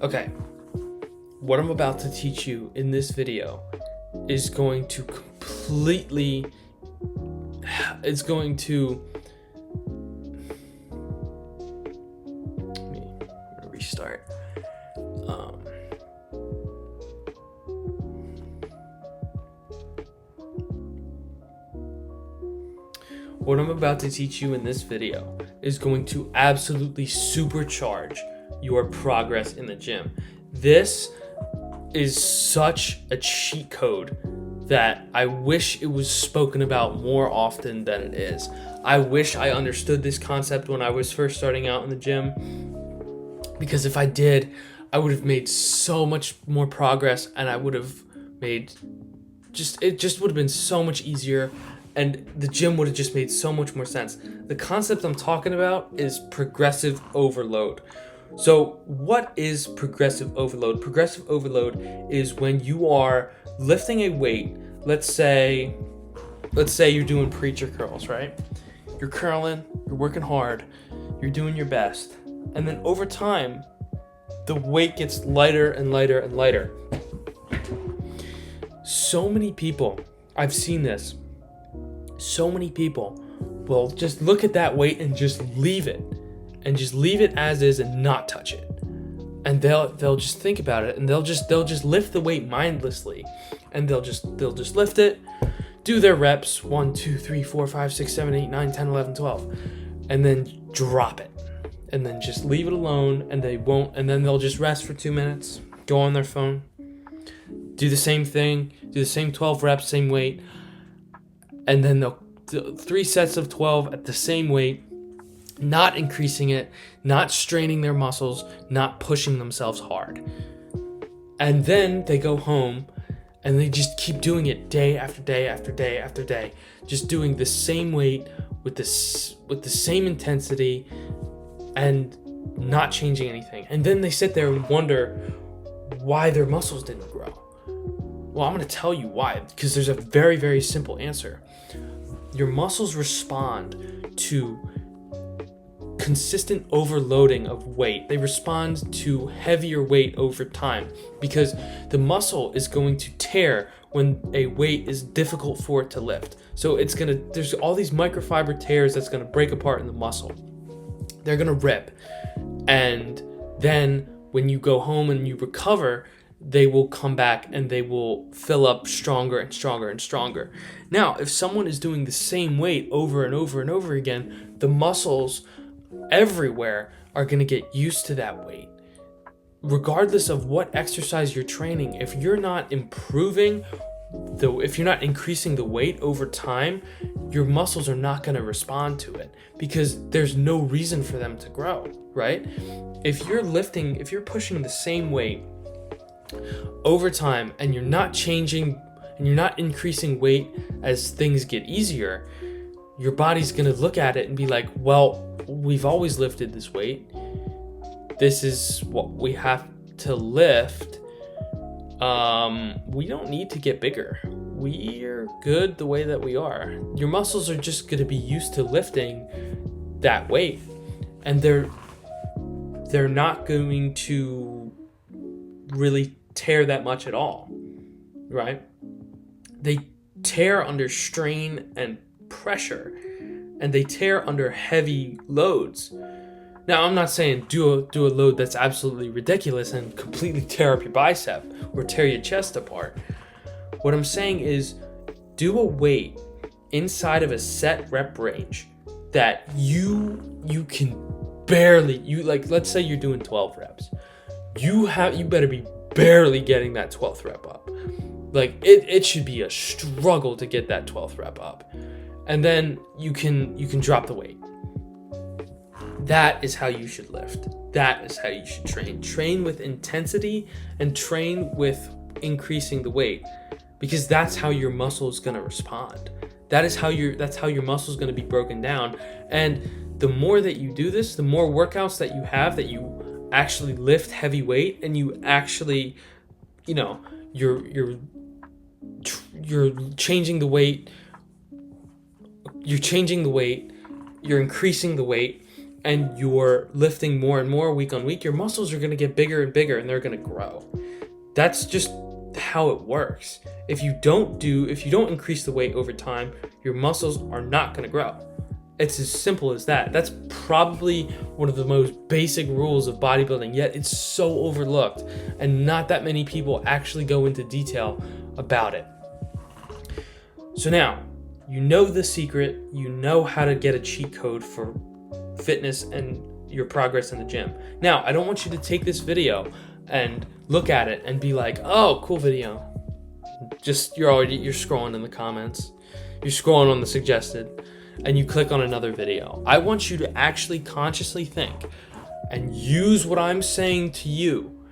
Okay, what I'm about to teach you in this video is going to it's going to, let me restart. What I'm about to teach you in this video is going to absolutely supercharge your progress in the gym. This is such a cheat code that I wish it was spoken about more often than it is. I wish I understood this concept when I was first starting out in the gym, because if I did, I would have made so much more progress, and I would have made it just would have been so much easier, and the gym would have just made so much more sense. The concept I'm talking about is progressive overload. So what is progressive overload? Progressive overload is when you are lifting a weight. Let's say you're doing preacher curls, right? You're curling, you're working hard, you're doing your best. And then over time, the weight gets lighter and lighter and lighter. So many people, I've seen this, so many people will just look at that weight and just leave it. And just leave it as is and not touch it. And they'll just think about it, and they'll just lift the weight mindlessly. And they'll just lift it, do their reps, 1, 2, 3, 4, 5, 6, 7, 8, 9, 10, 11, 12, and then drop it. And then just leave it alone, and they won't, and then they'll just rest for 2 minutes, go on their phone, do the same thing, do the same 12 reps, same weight, and then they'll do 3 sets of 12 at the same weight, not increasing it, not straining their muscles, not pushing themselves hard. And then they go home and they just keep doing it day after day after day after day, just doing the same weight with the same intensity and not changing anything. And then they sit there and wonder why their muscles didn't grow. Well, I'm going to tell you why, because there's a very, very simple answer. Your muscles respond to consistent overloading of weight. They respond to heavier weight over time because the muscle is going to tear when a weight is difficult for it to lift. So there's all these microfiber tears that's going to break apart in the muscle. They're going to rip. And then when you go home and you recover, they will come back and they will fill up stronger and stronger and stronger. Now, if someone is doing the same weight over and over and over again, the muscles everywhere are going to get used to that weight. Regardless of what exercise you're training, if you're not increasing the weight over time, your muscles are not going to respond to it because there's no reason for them to grow, right? If you're pushing the same weight over time and you're not changing and you're not increasing weight as things get easier, your body's going to look at it and be like, well, we've always lifted this weight. This is what we have to lift. We don't need to get bigger. We're good the way that we are. Your muscles are just going to be used to lifting that weight. And they're not going to really tear that much at all, right? They tear under strain and pressure, and they tear under heavy loads. Now, I'm not saying do a load that's absolutely ridiculous and completely tear up your bicep or tear your chest apart. What I'm saying is do a weight inside of a set rep range that you can barely, let's say you're doing 12 reps. You better be barely getting that 12th rep up. Like it should be a struggle to get that 12th rep up. And then you can drop the weight. That is how you should lift. That is how you should train. Train with intensity and train with increasing the weight, because that's how your muscle is going to respond. That's how your muscle is going to be broken down. And the more that you do this, the more workouts that you have that you actually lift heavy weight and you actually, you're changing the weight. You're changing the weight, you're increasing the weight, and you're lifting more and more week on week, your muscles are going to get bigger and bigger, and they're going to grow. That's just how it works. If you don't increase the weight over time, your muscles are not going to grow. It's as simple as that. That's probably one of the most basic rules of bodybuilding, yet it's so overlooked, and not that many people actually go into detail about it. So now, you know the secret, you know how to get a cheat code for fitness and your progress in the gym. Now, I don't want you to take this video and look at it and be like, oh, cool video. Just, you're scrolling in the comments. You're scrolling on the suggested, and you click on another video. I want you to actually consciously think and use what I'm saying to you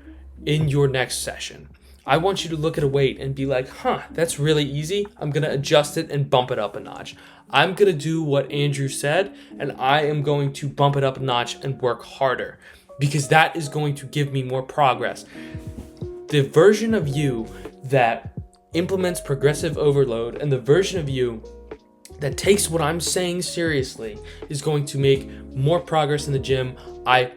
in your next session. I want you to look at a weight and be like, that's really easy. I'm going to adjust it and bump it up a notch. I'm going to do what Andrew said, and I am going to bump it up a notch and work harder, because that is going to give me more progress. The version of you that implements progressive overload and the version of you that takes what I'm saying seriously is going to make more progress in the gym. I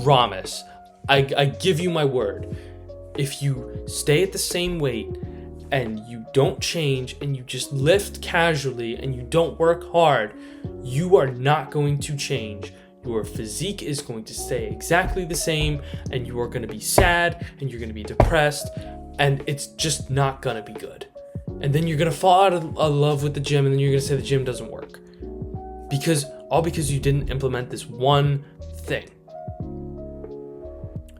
promise. I give you my word. If you stay at the same weight and you don't change and you just lift casually and you don't work hard, you are not going to change. Your physique is going to stay exactly the same, and you are going to be sad and you're going to be depressed, and it's just not going to be good. And then you're going to fall out of love with the gym, and then you're going to say the gym doesn't work. Because you didn't implement this one thing.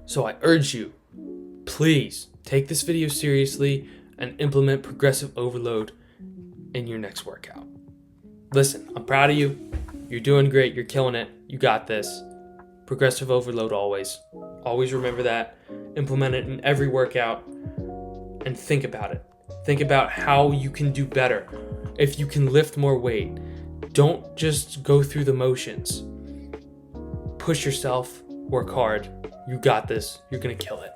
So I urge you, please take this video seriously and implement progressive overload in your next workout. Listen, I'm proud of you. You're doing great. You're killing it. You got this. Progressive overload always. Always remember that. Implement it in every workout and think about it. Think about how you can do better. If you can lift more weight, don't just go through the motions. Push yourself. Work hard. You got this. You're going to kill it.